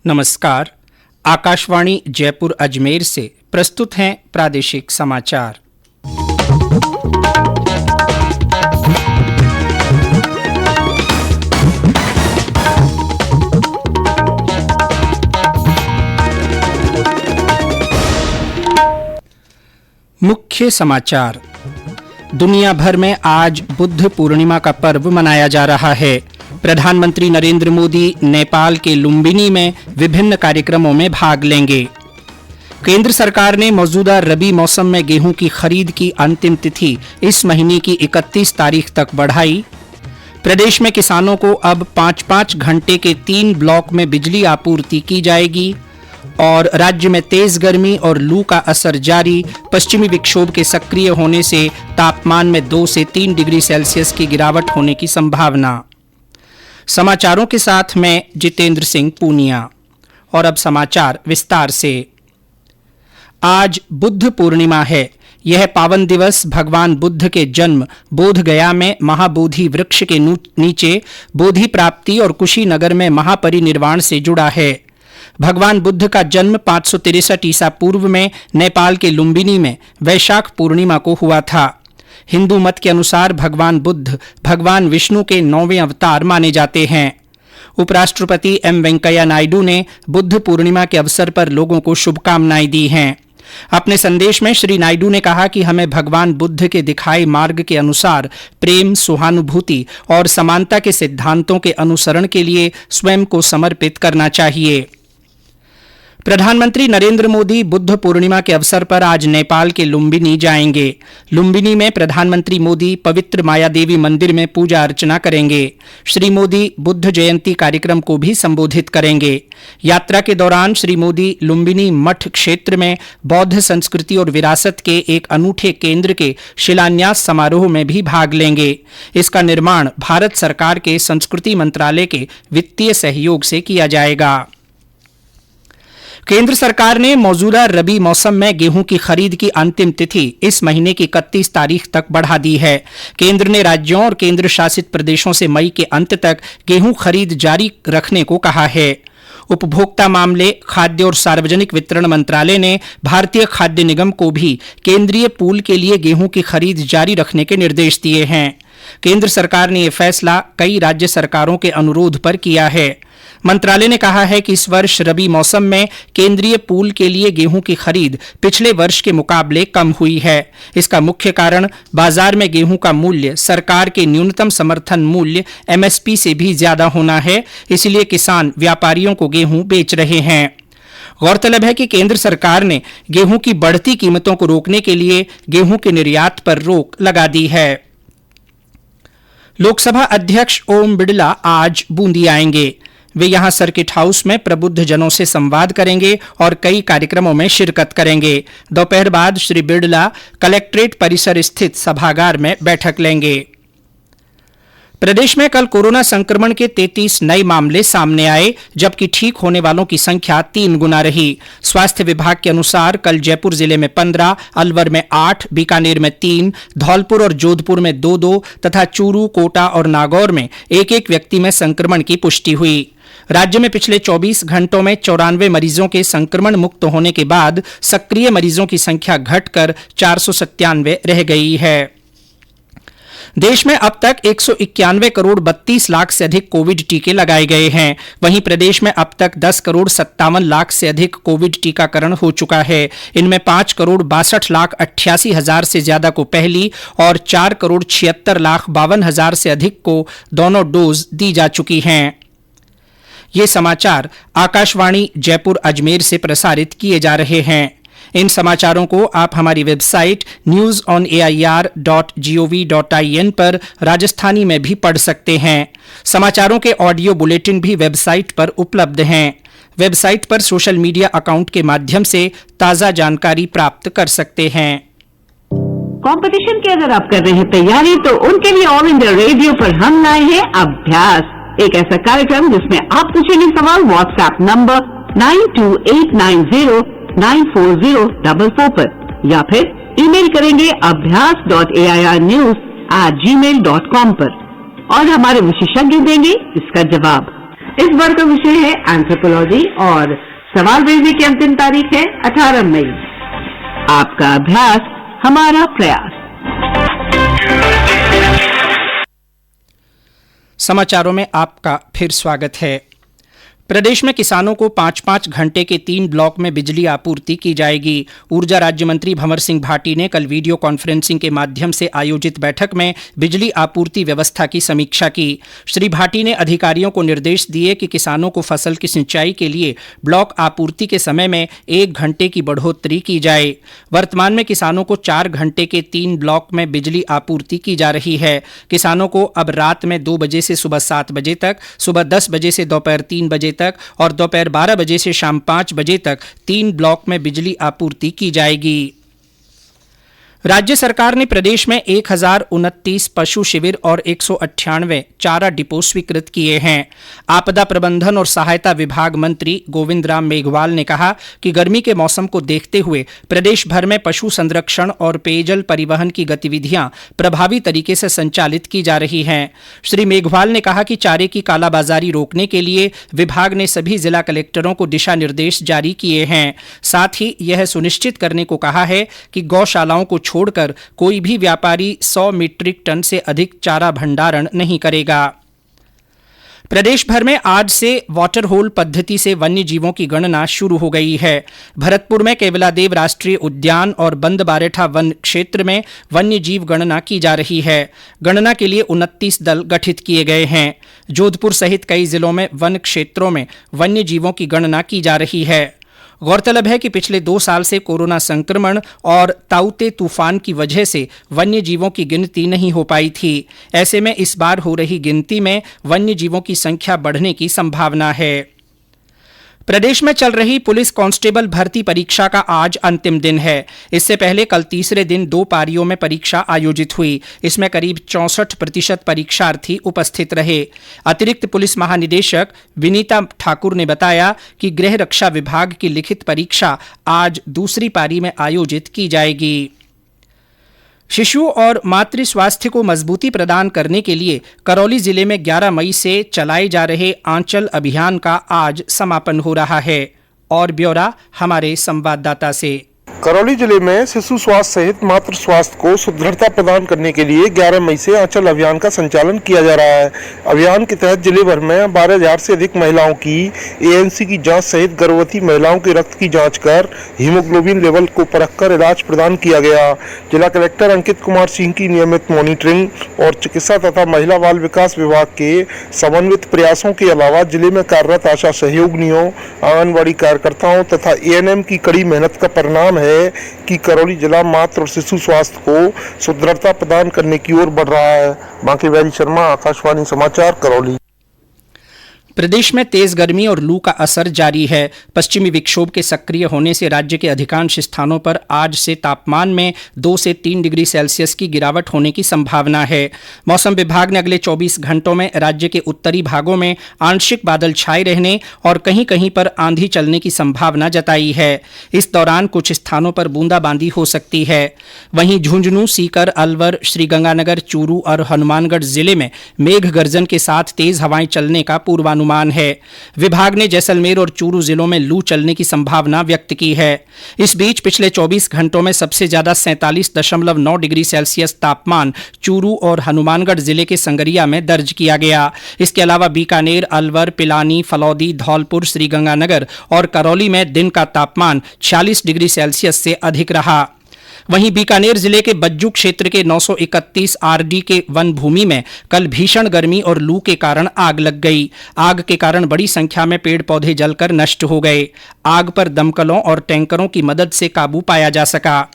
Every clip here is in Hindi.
नमस्कार। आकाशवाणी जयपुर अजमेर से प्रस्तुत हैं प्रादेशिक समाचार। मुख्य समाचार। दुनिया भर में आज बुद्ध पूर्णिमा का पर्व मनाया जा रहा है। प्रधानमंत्री नरेंद्र मोदी नेपाल के लुम्बिनी में विभिन्न कार्यक्रमों में भाग लेंगे। केंद्र सरकार ने मौजूदा रबी मौसम में गेहूं की खरीद की अंतिम तिथि इस महीने की 31 तारीख तक बढ़ाई। प्रदेश में किसानों को अब 5-5 घंटे के 3 ब्लॉक में बिजली आपूर्ति की जाएगी। और राज्य में तेज गर्मी और लू का असर जारी। पश्चिमी विक्षोभ के सक्रिय होने से तापमान में 2 से 3 डिग्री सेल्सियस की गिरावट होने की संभावना। समाचारों के साथ मैं जितेंद्र सिंह पूनिया। और अब समाचार विस्तार से। आज बुद्ध पूर्णिमा है। यह पावन दिवस भगवान बुद्ध के जन्म बोधगया में महाबोधि वृक्ष के नीचे बोधि प्राप्ति और कुशीनगर में महापरिनिर्वाण से जुड़ा है। भगवान बुद्ध का जन्म 563 ईसा पूर्व में नेपाल के लुम्बिनी में वैशाख पूर्णिमा को हुआ था। हिंदू मत के अनुसार भगवान बुद्ध भगवान विष्णु के 9वें अवतार माने जाते हैं। उपराष्ट्रपति एम वेंकैया नायडू ने बुद्ध पूर्णिमा के अवसर पर लोगों को शुभकामनाएं दी हैं। अपने संदेश में श्री नायडू ने कहा कि हमें भगवान बुद्ध के दिखाए मार्ग के अनुसार प्रेम, सहानुभूति और समानता के सिद्धांतों के अनुसरण के लिए स्वयं को समर्पित करना चाहिए। प्रधानमंत्री नरेंद्र मोदी बुद्ध पूर्णिमा के अवसर पर आज नेपाल के लुम्बिनी जाएंगे। लुम्बिनी में प्रधानमंत्री मोदी पवित्र मायादेवी मंदिर में पूजा अर्चना करेंगे। श्री मोदी बुद्ध जयंती कार्यक्रम को भी संबोधित करेंगे। यात्रा के दौरान श्री मोदी लुम्बिनी मठ क्षेत्र में बौद्ध संस्कृति और विरासत के एक अनूठे केंद्र के शिलान्यास समारोह में भी भाग लेंगे। इसका निर्माण भारत सरकार के संस्कृति मंत्रालय के वित्तीय सहयोग से किया जाएगा। केंद्र सरकार ने मौजूदा रबी मौसम में गेहूं की खरीद की अंतिम तिथि इस महीने की 31 तारीख तक बढ़ा दी है। केंद्र ने राज्यों और केंद्र शासित प्रदेशों से मई के अंत तक गेहूं खरीद जारी रखने को कहा है। उपभोक्ता मामले, खाद्य और सार्वजनिक वितरण मंत्रालय ने भारतीय खाद्य निगम को भी केंद्रीय पूल के लिए गेहूं की खरीद जारी रखने के निर्देश दिए हैं। केंद्र सरकार ने यह फैसला कई राज्य सरकारों के अनुरोध पर किया है। मंत्रालय ने कहा है कि इस वर्ष रबी मौसम में केंद्रीय पूल के लिए गेहूं की खरीद पिछले वर्ष के मुकाबले कम हुई है। इसका मुख्य कारण बाजार में गेहूं का मूल्य सरकार के न्यूनतम समर्थन मूल्य एमएसपी से भी ज्यादा होना है। इसलिए किसान व्यापारियों को गेहूं बेच रहे हैं। गौरतलब है कि केंद्र सरकार ने गेहूं की बढ़ती कीमतों को रोकने के लिए गेहूं के निर्यात पर रोक लगा दी है। लोकसभा अध्यक्ष ओम बिड़ला आज बूंदी आएंगे। वे यहां सर्किट हाउस में प्रबुद्ध जनों से संवाद करेंगे और कई कार्यक्रमों में शिरकत करेंगे। दोपहर बाद श्री बिड़ला कलेक्ट्रेट परिसर स्थित सभागार में बैठक लेंगे। प्रदेश में कल कोरोना संक्रमण के 33 नए मामले सामने आए, जबकि ठीक होने वालों की संख्या 3 गुना रही। स्वास्थ्य विभाग के अनुसार कल जयपुर जिले में 15, अलवर में 8, बीकानेर में 3, धौलपुर और जोधपुर में 2-2 तथा चूरू, कोटा और नागौर में 1-1 व्यक्ति में संक्रमण की पुष्टि हुई। राज्य में पिछले 24 घंटों में 94 मरीजों के संक्रमण मुक्त होने के बाद सक्रिय मरीजों की संख्या घटकर 497 रह गई है। देश में अब तक 191 करोड़ 32 लाख से अधिक कोविड टीके लगाए गए हैं। वहीं प्रदेश में अब तक 10 करोड़ 57 लाख से अधिक कोविड टीकाकरण हो चुका है। इनमें 5 करोड़ 62 लाख 88 हजार से ज्यादा को पहली और 4 करोड़ 76 लाख 52 हजार से अधिक को दोनों डोज दी जा चुकी हैं। ये समाचार आकाशवाणी जयपुर अजमेर से प्रसारित किए जा रहे हैं। इन समाचारों को आप हमारी वेबसाइट newsonair.gov.in पर राजस्थानी में भी पढ़ सकते हैं। समाचारों के ऑडियो बुलेटिन भी वेबसाइट पर उपलब्ध हैं। वेबसाइट पर सोशल मीडिया अकाउंट के माध्यम से ताज़ा जानकारी प्राप्त कर सकते हैं। कंपटीशन की अगर आप कर रहे हैं तैयारी, तो उनके लिए ऑल इंडिया रेडियो पर हम लाए हैं अभ्यास, एक ऐसा कार्यक्रम जिसमें आप पूछेंगे सवाल व्हाट्सएप नंबर 9289094044 पर या फिर ईमेल करेंगे abhyas.airnews@gmail.com पर और हमारे विशेषज्ञ देंगे इसका जवाब। इस बार का विषय है एंथ्रोपोलॉजी और सवाल भेजने की अंतिम तारीख है 18 मई। आपका अभ्यास हमारा प्रयास। समाचारों में आपका फिर स्वागत है। प्रदेश में किसानों को 5-5 घंटे के 3 ब्लॉक में बिजली आपूर्ति की जाएगी। ऊर्जा राज्य मंत्री भंवर सिंह भाटी ने कल वीडियो कॉन्फ्रेंसिंग के माध्यम से आयोजित बैठक में बिजली आपूर्ति व्यवस्था की समीक्षा की। श्री भाटी ने अधिकारियों को निर्देश दिए कि किसानों को फसल की सिंचाई के लिए ब्लॉक आपूर्ति के समय में 1 घंटे की बढ़ोतरी की जाए। वर्तमान में किसानों को 4 घंटे के 3 ब्लॉक में बिजली आपूर्ति की जा रही है। किसानों को अब रात में 2 बजे से सुबह 7 बजे तक, सुबह 10 बजे से दोपहर 3 बजे तक और दोपहर 12 बजे से शाम 5 बजे तक 3 ब्लॉक में बिजली आपूर्ति की जाएगी। राज्य सरकार ने प्रदेश में 1029 पशु शिविर और 198 चारा डिपो स्वीकृत किए हैं। आपदा प्रबंधन और सहायता विभाग मंत्री गोविंद राम मेघवाल ने कहा कि गर्मी के मौसम को देखते हुए प्रदेश भर में पशु संरक्षण और पेयजल परिवहन की गतिविधियां प्रभावी तरीके से संचालित की जा रही हैं। श्री मेघवाल ने कहा कि चारे की कालाबाजारी रोकने के लिए विभाग ने सभी जिला कलेक्टरों को दिशा निर्देश जारी किए हैं। साथ ही यह सुनिश्चित करने को कहा है कि गौशालाओं को छोड़कर कोई भी व्यापारी 100 मीट्रिक टन से अधिक चारा भंडारण नहीं करेगा। प्रदेश भर में आज से वाटर होल पद्धति से वन्य जीवों की गणना शुरू हो गई है। भरतपुर में केवलादेव राष्ट्रीय उद्यान और बंदबारेठा वन क्षेत्र में वन्य जीव गणना की जा रही है। गणना के लिए 29 दल गठित किए गए हैं। जोधपुर सहित कई जिलों में वन क्षेत्रों में वन्य जीवों की गणना की जा रही है। गौरतलब है कि पिछले 2 साल से कोरोना संक्रमण और ताउते तूफान की वजह से वन्य जीवों की गिनती नहीं हो पाई थी। ऐसे में इस बार हो रही गिनती में वन्य जीवों की संख्या बढ़ने की संभावना है। प्रदेश में चल रही पुलिस कांस्टेबल भर्ती परीक्षा का आज अंतिम दिन है। इससे पहले कल तीसरे दिन 2 पारियों में परीक्षा आयोजित हुई। इसमें करीब 64% परीक्षार्थी उपस्थित रहे। अतिरिक्त पुलिस महानिदेशक विनीता ठाकुर ने बताया कि गृह रक्षा विभाग की लिखित परीक्षा आज दूसरी पारी में आयोजित की जाएगी। शिशु और मातृ स्वास्थ्य को मजबूती प्रदान करने के लिए करौली जिले में 11 मई से चलाए जा रहे आंचल अभियान का आज समापन हो रहा है। और ब्यौरा हमारे संवाददाता से। करौली जिले में शिशु स्वास्थ्य सहित मातृ स्वास्थ्य को सुदृढ़ता प्रदान करने के लिए 11 मई से आंचल अभियान का संचालन किया जा रहा है। अभियान के तहत जिले भर में 12,000 से अधिक महिलाओं की ANC की जांच सहित गर्भवती महिलाओं के रक्त की जांच कर हीमोग्लोबिन लेवल को परखकर इलाज प्रदान किया गया। जिला कलेक्टर अंकित कुमार सिंह की नियमित मॉनिटरिंग और चिकित्सा तथा महिला बाल विकास विभाग के समन्वित प्रयासों के अलावा जिले में कार्यरत आशा सहयोगिनियों, आंगनबाड़ी कार्यकर्ताओं तथा ANM की कड़ी मेहनत का परिणाम है कि करौली जिला मातृ और शिशु स्वास्थ्य को सुदृढ़ता प्रदान करने की ओर बढ़ रहा है। बांकी बिहारी शर्मा, आकाशवाणी समाचार, करौली। प्रदेश में तेज गर्मी और लू का असर जारी है। पश्चिमी विक्षोभ के सक्रिय होने से राज्य के अधिकांश स्थानों पर आज से तापमान में 2 से 3 डिग्री सेल्सियस की गिरावट होने की संभावना है। मौसम विभाग ने अगले 24 घंटों में राज्य के उत्तरी भागों में आंशिक बादल छाए रहने और कहीं कहीं पर आंधी चलने की संभावना जताई है। इस दौरान कुछ स्थानों पर बूंदाबांदी हो सकती है। वहीं झुंझुनू, सीकर, अलवर, श्रीगंगानगर, चूरू और हनुमानगढ़ जिले में मेघ गर्जन के साथ तेज हवाएं चलने का पूर्वानुमान है। विभाग ने जैसलमेर और चूरू जिलों में लू चलने की संभावना व्यक्त की है। इस बीच पिछले 24 घंटों में सबसे ज्यादा 47.9 डिग्री सेल्सियस तापमान चूरू और हनुमानगढ़ जिले के संगरिया में दर्ज किया गया। इसके अलावा बीकानेर, अलवर, पिलानी, फलौदी, धौलपुर, श्रीगंगानगर और करौली में दिन का तापमान 46 डिग्री सेल्सियस से अधिक रहा। वहीं बीकानेर जिले के बज्जू क्षेत्र के 931 RD के वन भूमि में कल भीषण गर्मी और लू के कारण आग लग गई। आग के कारण बड़ी संख्या में पेड़ पौधे जलकर नष्ट हो गए। आग पर दमकलों और टैंकरों की मदद से काबू पाया जा सका।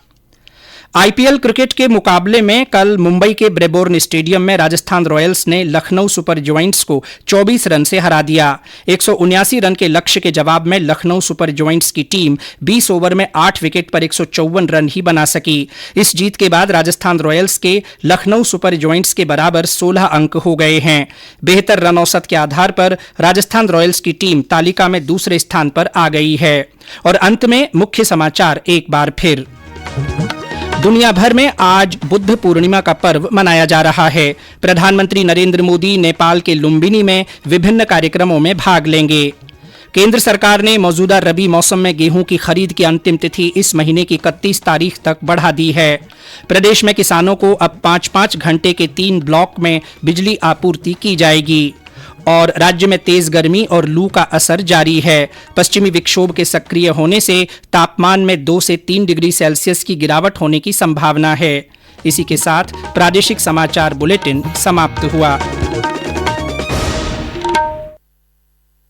IPL क्रिकेट के मुकाबले में कल मुंबई के ब्रेबोर्न स्टेडियम में राजस्थान रॉयल्स ने लखनऊ सुपर जॉइंट्स को 24 रन से हरा दिया। 179 रन के लक्ष्य के जवाब में लखनऊ सुपर जॉइंट्स की टीम 20 ओवर में 8 विकेट पर 154 रन ही बना सकी। इस जीत के बाद राजस्थान रॉयल्स के लखनऊ सुपर जॉइंट्स के बराबर 16 अंक हो गए हैं। बेहतर रन औसत के आधार पर राजस्थान रॉयल्स की टीम तालिका में दूसरे स्थान पर आ गई है। और अंत में मुख्य समाचार एक बार फिर। दुनिया भर में आज बुद्ध पूर्णिमा का पर्व मनाया जा रहा है। प्रधानमंत्री नरेंद्र मोदी नेपाल के लुम्बिनी में विभिन्न कार्यक्रमों में भाग लेंगे। केंद्र सरकार ने मौजूदा रबी मौसम में गेहूं की खरीद की अंतिम तिथि इस महीने की 31 तारीख तक बढ़ा दी है। प्रदेश में किसानों को अब 5-5 घंटे के 3 ब्लॉक में बिजली आपूर्ति की जाएगी और राज्य में तेज गर्मी और लू का असर जारी है। पश्चिमी विक्षोभ के सक्रिय होने से तापमान में 2 से 3 डिग्री सेल्सियस की गिरावट होने की संभावना है। इसी के साथ प्रादेशिक समाचार बुलेटिन समाप्त हुआ।